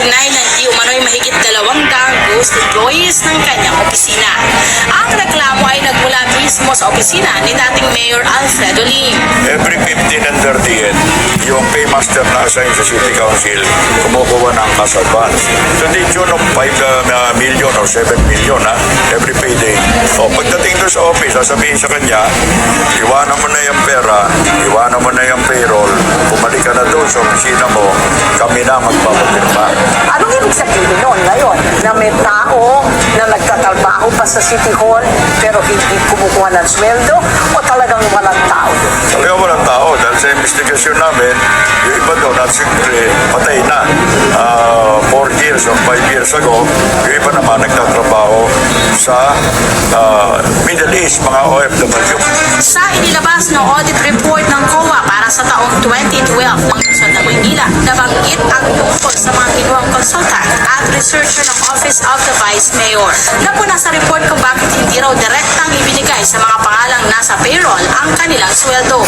kaugnay ng di umano'y mahigit 200 ghost employees ng kanyang opisina. Ang reklamo ay nagmula mismo sa opisina ni dating Mayor Alfredo Lim. Every 15 and 30, yung paymaster na assign sa City Council, kumukuha ng cash advance. So, the tune of 5 million or 7 million every payday. O, pagdating doon sa office, sasabihin sa kanya, iwanan mo na yung pera, iwanan mo na yung payroll, bumalik ka na doon sa opisina mo, kami na magpapapirma. Anong ibig sabihin noon ngayon? Na may tao na nagtatrabaho pa sa City Hall pero hindi kumukuha ng sweldo o talagang walang tao? Talagang walang tao dahil sa investigasyon namin, yung iba doon at siyempre patay na. 4 years or 5 years ago, yung iba naman nagtatrabaho sa Middle East, mga OFW. Sa inilabas ng audit report ng COA para sa taong 2012 ng Luzon na Maynila, nabanggit ang tungkol sa mga kinuhang consultant at researcher ng Office of the Vice Mayor. Napuna sa report kung bakit hindi raw direktang ibinigay sa mga pangalang nasa payroll ang kanilang sweldo.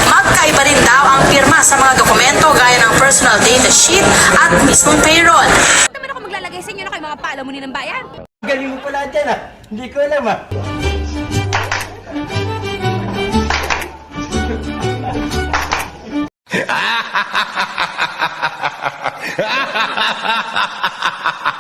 Magkaiba rin daw ang pirma sa mga dokumento gaya ng personal data sheet at mismong payroll. Naman ako maglalagay sa inyo na kayo mga palamunin ng bayan. Galing mo pala dyan Hindi ko alam Ha ha ha ha ha ha ha ha ha ha ha ha ha ha ha ha